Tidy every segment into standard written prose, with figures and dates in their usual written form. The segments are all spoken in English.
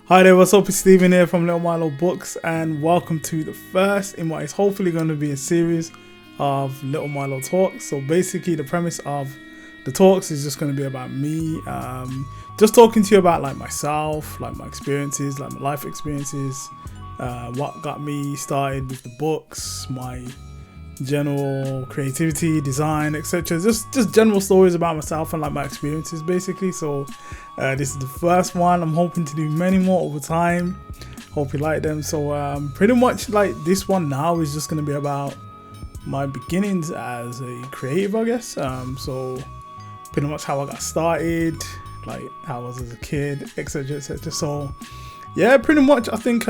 Hi there, what's up? It's Steven here from Little Milo Books, and welcome to the first in what is hopefully going to be a series of Little Milo Talks. So basically the premise of the talks is just going to be about me, just talking to you about like myself, like my experiences, like my life experiences, what got me started with the books, my general creativity, design, etc. Just general stories about myself and like my experiences basically. So this is the first one. I'm hoping to do many more over time. Hope you like them. So pretty much like this one now is just going to be about my beginnings as a creative, I guess. So pretty much how I got started, like how I was as a kid, etc, etc. So yeah, pretty much I think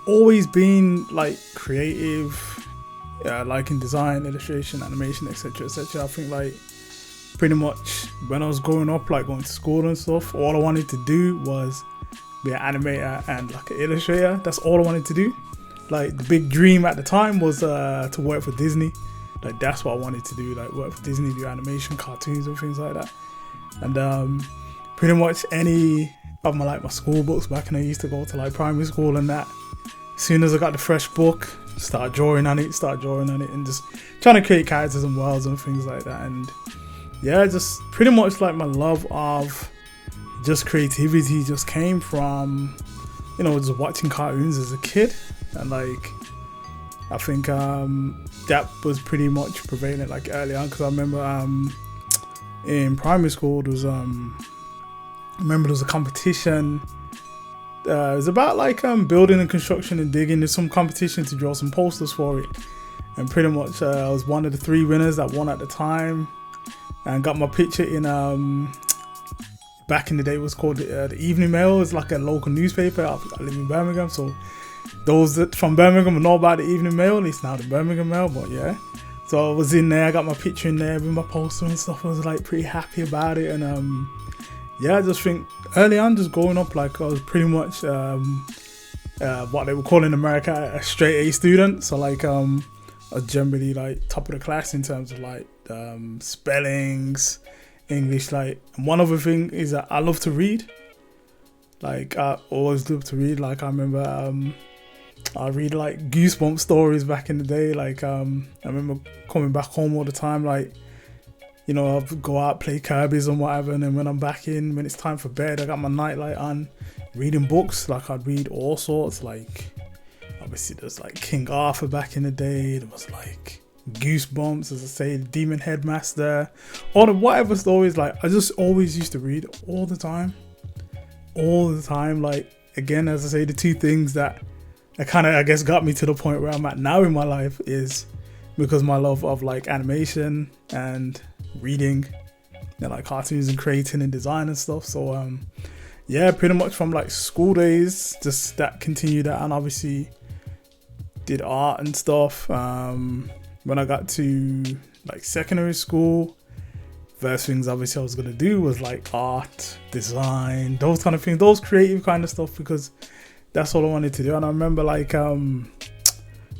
always been like creative, like in design, illustration, animation, etc, etc. I think like pretty much when I was growing up, like going to school and stuff, all I wanted to do was be an animator and like an illustrator. That's all I wanted to do. Like the big dream at the time was to work for Disney. Like that's what I wanted to do, like work for Disney, do animation, cartoons and things like that. And pretty much any of my like my school books back when I used to go to like primary school and that, as soon as I got the fresh book, start drawing on it, and just trying to create characters and worlds and things like that. And yeah, just pretty much like my love of just creativity just came from, you know, just watching cartoons as a kid. And like I think that was pretty much prevalent like early on, because I remember in primary school there was I remember there was a competition. It was about like building and construction and digging. There's some competition to draw some posters for it, and pretty much I was one of the 3 winners that won at the time, and got my picture in back in the day it was called the Evening Mail. It's like a local newspaper. I live in Birmingham, so those that from Birmingham will know about the Evening Mail. At least now the Birmingham Mail, but yeah. So I was in there, I got my picture in there with my poster and stuff. I was like pretty happy about it. And yeah, I just think early on, just growing up, like I was pretty much what they would call in America a straight A student. So like I was generally like top of the class in terms of like spellings, English. Like, and one other thing is that I love to read. Like I always love to read. Like I remember I read like Goosebump stories back in the day. Like I remember coming back home all the time, like, you know, I'd go out, play Kirby's and whatever, and then when I'm back in, when it's time for bed, I got my nightlight on, reading books. Like I'd read all sorts, like obviously there's like King Arthur back in the day, there was like Goosebumps, as I say, Demon Headmaster, all the whatever stories. Like I just always used to read all the time. Like again, as I say, the 2 things that kind of I guess got me to the point where I'm at now in my life is because my love of like animation and reading and like cartoons and creating and design and stuff. So yeah, pretty much from like school days, just that continued that, and obviously did art and stuff. When I got to like secondary school, first things obviously I was gonna do was like art, design, those kind of things, those creative kind of stuff, because that's all I wanted to do. And I remember like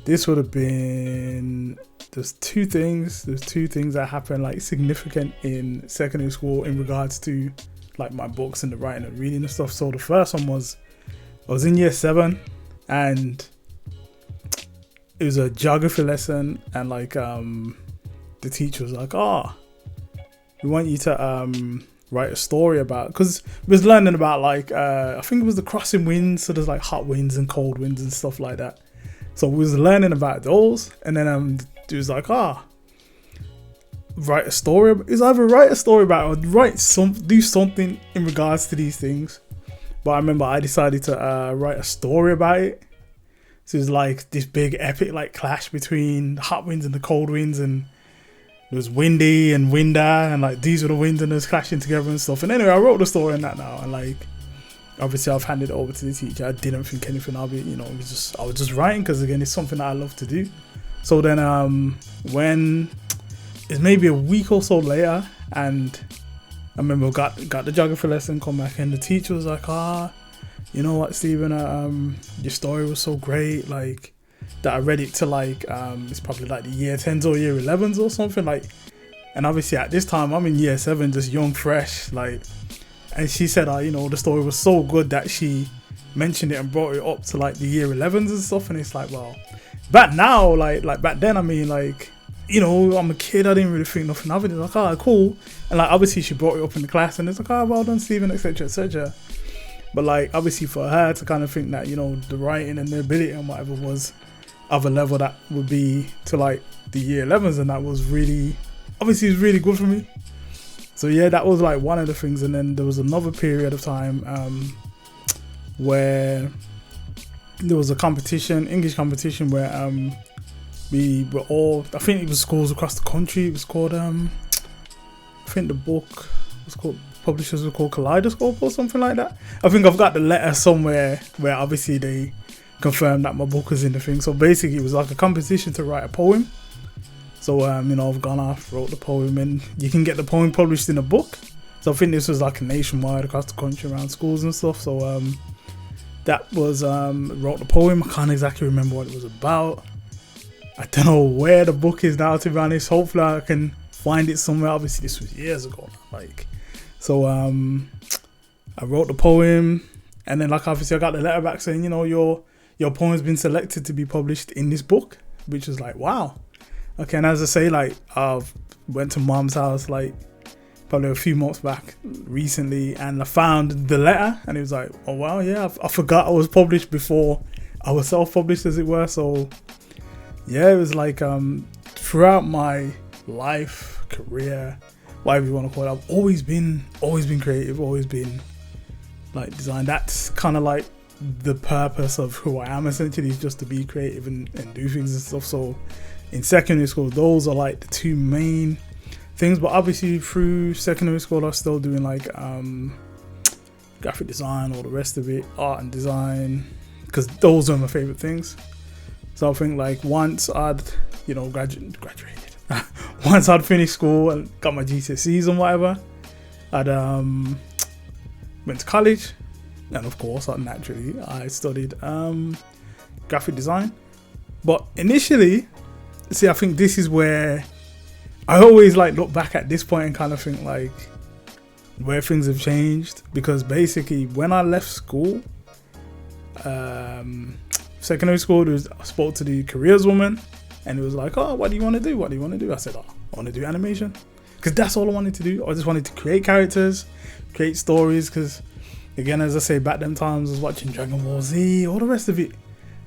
this would have been, there's two things that happened like significant in secondary school in regards to like my books and the writing and reading and stuff. So the first one was I was in year 7 and it was a geography lesson, and like the teacher was like, we want you to write a story about, because we was learning about like I think it was the crossing winds, so there's like hot winds and cold winds and stuff like that. So we was learning about those, and then it was like, write a story. It's either write a story about or do something in regards to these things. But I remember I decided to write a story about it. So it was like this big epic like clash between the hot winds and the cold winds, and it was windy and windy, and like these were the winds and it was clashing together and stuff. And anyway, I wrote the story in that now, and like obviously I've handed it over to the teacher. I didn't think anything of it, you know. I was just writing because again, it's something that I love to do. So then when it's maybe a week or so later, and I remember got the geography lesson, come back, and the teacher was like, you know what, Stephen, your story was so great, like that I read it to like it's probably like the year 10s or year 11s or something, like. And obviously at this time I'm in year 7, just young, fresh, like And she said, the story was so good that she mentioned it and brought it up to like the year 11s and stuff. And it's like, well, back now, like back then, I mean, like, I'm a kid, I didn't really think nothing of it. It's like, cool. And like, obviously she brought it up in the class and it's like, well done, Stephen, etc., etc. But like, obviously for her to kind of think that, the writing and the ability and whatever was of a level that would be to like the year 11s, and that was really, obviously it's really good for me. So yeah, that was like one of the things. And then there was another period of time where there was a competition, English competition, where we were all, I think it was schools across the country. It was called, I think the book was called, publishers were called Kaleidoscope or something like that. I think I've got the letter somewhere where obviously they confirmed that my book was in the thing. So basically it was like a competition to write a poem. So, I've gone off, wrote the poem, and you can get the poem published in a book. So I think this was like nationwide across the country around schools and stuff. So that was, wrote the poem. I can't exactly remember what it was about. I don't know where the book is now, to be honest. Hopefully I can find it somewhere. Obviously this was years ago. So I wrote the poem, and then like obviously I got the letter back saying, your poem's been selected to be published in this book, which was like, wow. Okay, and as I say, like, I went to Mom's house like probably a few months back recently, and I found the letter, and it was like, oh wow, yeah, I forgot I was published before I was self-published, as it were. So yeah, it was like throughout my life, career, whatever you want to call it, I've always been creative, always been like design. That's kind of like the purpose of who I am, essentially, is just to be creative and do things and stuff. So in secondary school, those are like the two main things. But obviously through secondary school, I was still doing like graphic design, all the rest of it, art and design, because those are my favorite things. So I think like once I'd graduated once I'd finished school and got my GCSEs and whatever, I'd went to college, and of course naturally I studied graphic design. But initially, see, I think this is where I always like look back at this point and kind of think like where things have changed, because basically when I left school, secondary school, I spoke to the careers woman, and it was like, oh, what do you want to do? What do you want to do? I said, oh, I want to do animation, because that's all I wanted to do. I just wanted to create characters, create stories, because again, as I say, back them times I was watching Dragon Ball Z, all the rest of it.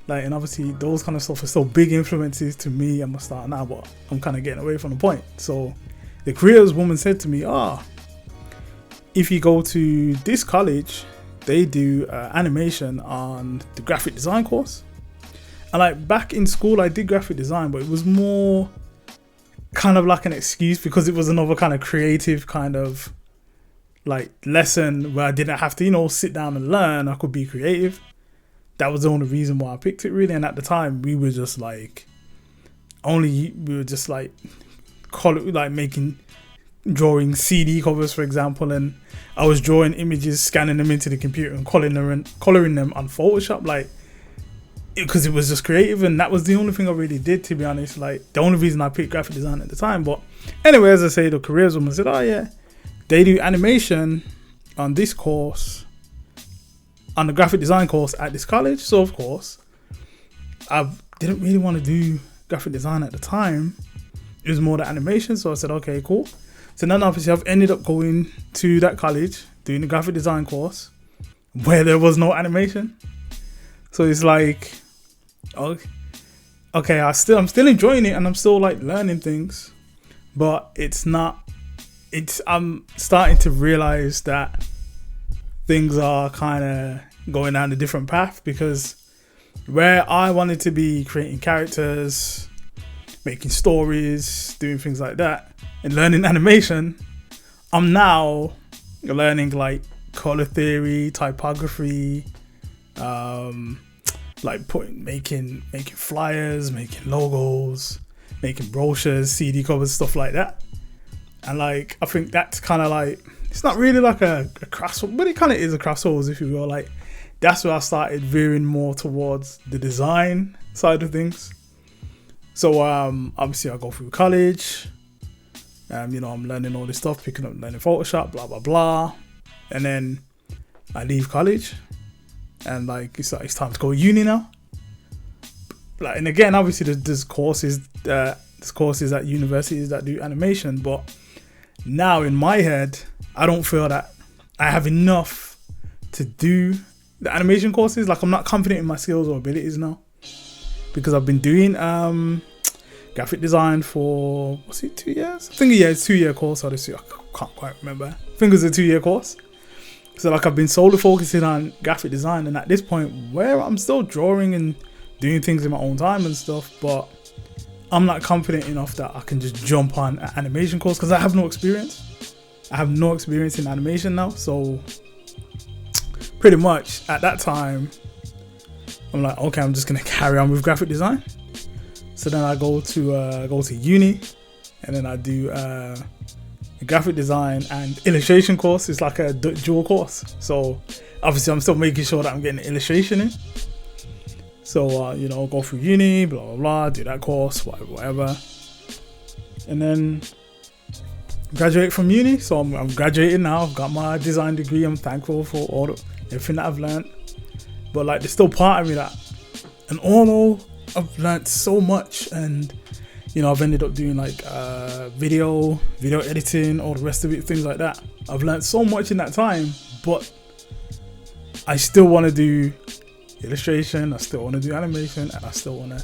Like, and obviously those kind of stuff are still big influences to me and my style now, but I'm kind of getting away from the point. So the careers woman said to me, if you go to this college, they do animation on the graphic design course. And like back in school, I did graphic design, but it was more kind of like an excuse, because it was another kind of creative kind of like lesson where I didn't have to, sit down and learn. I could be creative. That was the only reason why I picked it, really. And at the time, we were just like drawing CD covers, for example, and I was drawing images, scanning them into the computer and coloring them on Photoshop, like, because it was just creative, and that was the only thing I really did, to be honest. Like, the only reason I picked graphic design at the time. But anyway, as I say, the careers woman said, oh yeah, they do animation on this course, on the graphic design course at this college. So of course, I didn't really want to do graphic design at the time. It was more the animation. So I said, okay, cool. So then obviously I've ended up going to that college, doing the graphic design course where there was no animation. So it's like, okay, I'm still enjoying it, and I'm still like learning things, but I'm starting to realize that things are kind of going down a different path, because where I wanted to be creating characters, making stories, doing things like that, and learning animation, I'm now learning like color theory, typography, like making flyers, making logos, making brochures, CD covers, stuff like that. And like, I think that's kind of like, it's not really like a crossover, but it kind of is a crossover, if you will. Like, that's where I started veering more towards the design side of things. So obviously I go through college, I'm learning all this stuff, learning Photoshop, blah blah blah. And then I leave college, and like it's time to go to uni now. Like, and again, obviously there's courses at universities that do animation, but now in my head, I don't feel that I have enough to do the animation courses. Like, I'm not confident in my skills or abilities now, because I've been doing graphic design for, was it 2 years? I think it's a 2-year course. I can't quite remember. I think it was a 2-year course. So like, I've been solely focusing on graphic design, and at this point where I'm still drawing and doing things in my own time and stuff, but I'm not confident enough that I can just jump on an animation course, because I have no experience. I have no experience in animation now. So pretty much at that time, I'm like, okay, I'm just gonna carry on with graphic design. So then I go to uni, and then I do a graphic design and illustration course. It's like a dual course. So obviously I'm still making sure that I'm getting illustration in. So you know, go through uni, blah blah blah, do that course, whatever, and then graduate from uni. So I'm graduating now. I've got my design degree. I'm thankful for everything that I've learned. But like, there's still part of me that, and although I've learned so much, and you know, I've ended up doing like video editing, all the rest of it, things like that. I've learned so much in that time, but I still want to do illustration, I still want to do animation, and I still want to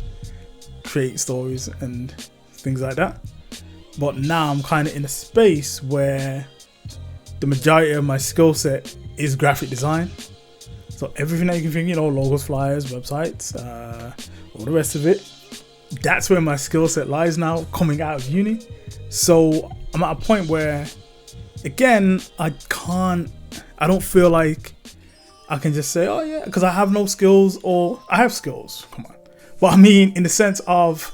create stories and things like that. But now I'm kind of in a space where the majority of my skill set is graphic design. So everything that you can think, you know, logos, flyers, websites, all the rest of it, that's where my skill set lies now, coming out of uni. So I'm at a point where, again, I don't feel like I can just say, oh yeah, because I have no skills, or I have skills, come on. But I mean, in the sense of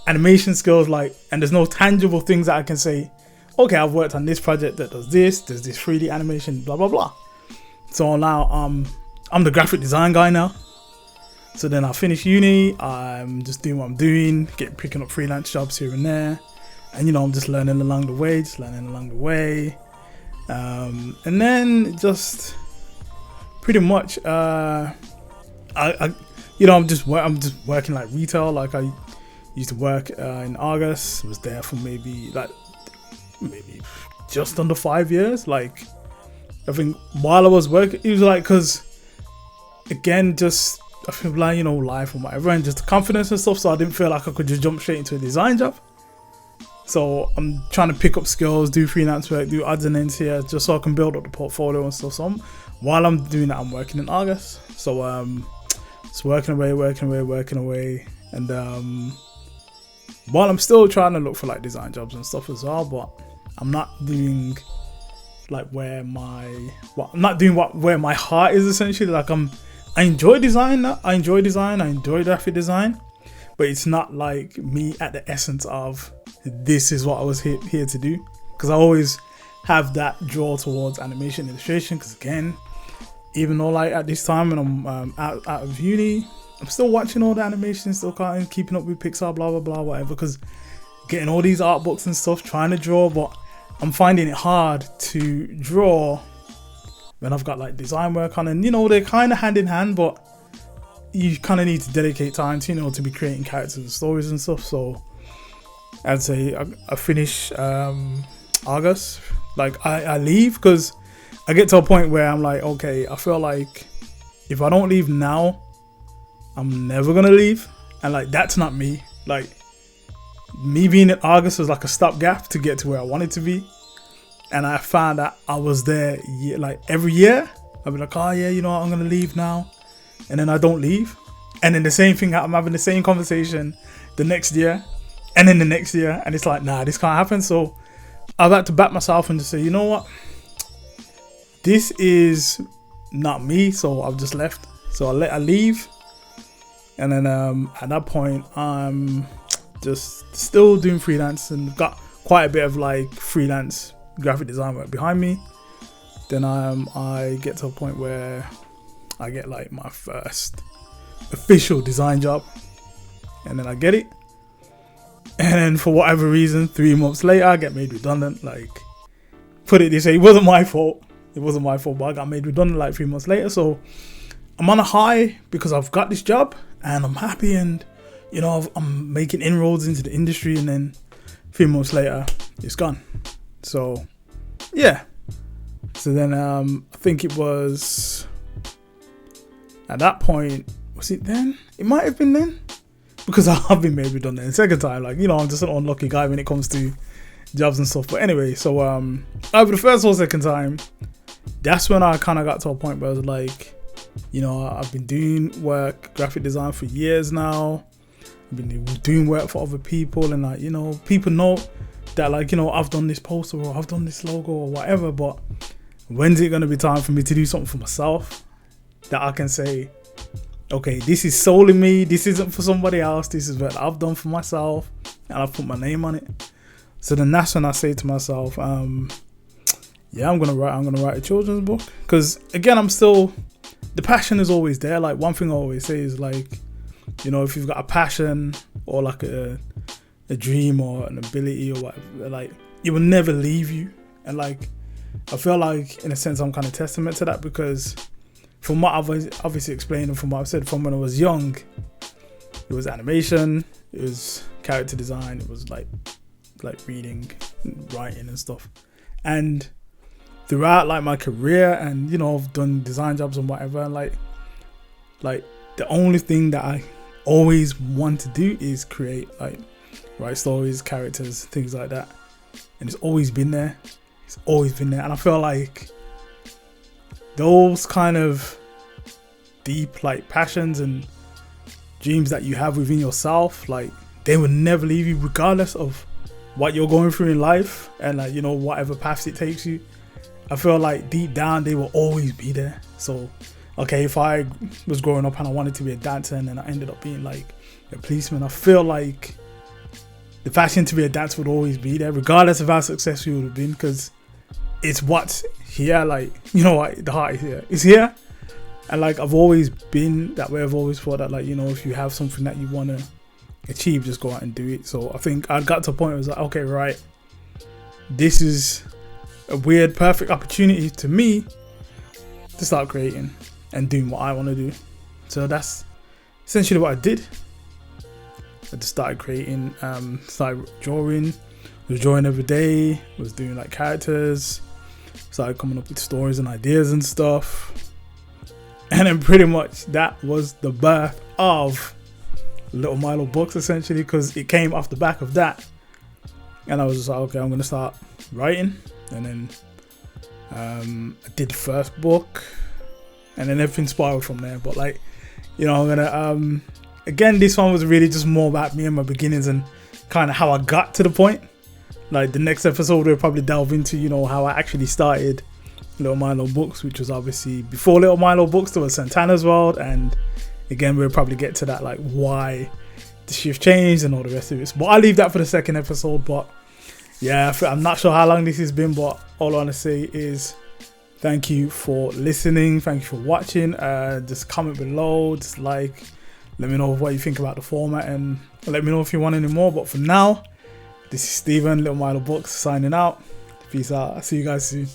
animation skills, like, and there's no tangible things that I can say, okay, I've worked on this project that does this, there's this 3D animation, blah, blah, blah. So now I'm the graphic design guy now. So then I finish uni, I'm just doing what I'm doing, picking up freelance jobs here and there. And you know, I'm just learning along the way, and then just pretty much, I'm just working like retail. Like, I used to work in August, was there for maybe just under 5 years. Like, I think while I was working, it was like, because again, just I feel like, you know, life and whatever, and just the confidence and stuff. So I didn't feel like I could just jump straight into a design job. So I'm trying to pick up skills, do freelance work, do odds and ends here, just so I can build up the portfolio and stuff. So while I'm doing that, I'm working in August. So it's working away, and while I'm still trying to look for like design jobs and stuff as well, but I'm not doing like where my heart is, essentially. Like, I enjoy design. I enjoy graphic design, but it's not like me at the essence of this is what I was here to do. Because I always have that draw towards animation, illustration. Because again, even though like at this time when I'm out of uni, I'm still watching all the animation, still keeping up with Pixar, blah blah blah, whatever. Because getting all these art books and stuff, trying to draw, but I'm finding it hard to draw when I've got like design work on, and you know, they're kind of hand in hand, but you kind of need to dedicate time to, you know, to be creating characters and stories and stuff. So I'd say I finish August. Like, I leave because I get to a point where I'm like, okay, I feel like if I don't leave now, I'm never gonna leave, and like, that's not me. Like, me being in August was like a stopgap to get to where I wanted to be. And I found that I was there like every year. I'd be like, oh yeah, you know what, I'm gonna leave now, and then I don't leave. And then the same thing, I'm having the same conversation the next year, and then the next year, and it's like, nah, this can't happen. So I've had to back myself and just say, you know what, this is not me. So I've just left. So I leave, and then at that point, I'm just still doing freelance, and got quite a bit of like freelance graphic design work behind me. Then I get to a point where I get like my first official design job, and then I get it, and then for whatever reason, 3 months later, I get made redundant. Like, put it this way, it wasn't my fault. It wasn't my fault, but I got made redundant like 3 months later. So I'm on a high because I've got this job and I'm happy, and you know, I'm making inroads into the industry, and then 3 months later it's gone. So yeah. So then I think it was at that point, was it then? It might have been then, because I've been made redundant the second time. Like, you know, I'm just an unlucky guy when it comes to jobs and stuff. But anyway, so over the first or second time, that's when I kind of got to a point where I was like, you know, I've been doing work, graphic design for years now. I've been doing work for other people, and like, you know, people know that, like, you know, I've done this poster or I've done this logo or whatever, but when's it going to be time for me to do something for myself that I can say, okay, this is solely me, this isn't for somebody else, this is what I've done for myself, and I've put my name on it. So then that's when I say to myself, yeah, I'm gonna write a children's book, because again, the passion is always there. Like, one thing I always say is, like, you know, if you've got a passion or like a dream or an ability or whatever, like, it will never leave you. And like, I feel like in a sense I'm kind of testament to that, because from what I've obviously explained and from what I've said, from when I was young, it was animation, it was character design, it was like reading, writing and stuff. And throughout like my career, and you know, I've done design jobs and whatever, and like the only thing that I always want to do is create, like, write stories, characters, things like that. And it's always been there. And I feel like those kind of deep like passions and dreams that you have within yourself, like, they will never leave you regardless of what you're going through in life, and like, you know, whatever paths it takes you. I feel like deep down they will always be there. So okay, if I was growing up and I wanted to be a dancer and then I ended up being like a policeman, I feel like the passion to be a dancer would always be there regardless of how successful you would have been, because it's what's here. Like, you know what, the heart is here. It's here. And like, I've always been that way. I've always thought that, like, you know, if you have something that you want to achieve, just go out and do it. So I think I got to a point where I was like, okay, right, this is a weird, perfect opportunity to me to start creating and doing what I want to do. So that's essentially what I did. I just started creating, started drawing. I was drawing every day, was doing like characters, started coming up with stories and ideas and stuff. And then pretty much that was the birth of Little Milo Books, essentially, because it came off the back of that. And I was just like, okay, I'm going to start writing. And then I did the first book, and then everything spiraled from there. But like, you know, I'm gonna again, this one was really just more about me and my beginnings and kind of how I got to the point. Like, the next episode we'll probably delve into, you know, how I actually started Little Milo Books, which was obviously before Little Milo Books there was Santana's World, and again we'll probably get to that, like why the shift changed and all the rest of it. But I'll leave that for the second episode. But yeah, I'm not sure how long this has been, but all I want to say is thank you for listening, thank you for watching. Just comment below, just like, let me know what you think about the format, and let me know if you want any more. But for now, this is Steven, Little Milo Books, signing out. Peace out. I'll see you guys soon.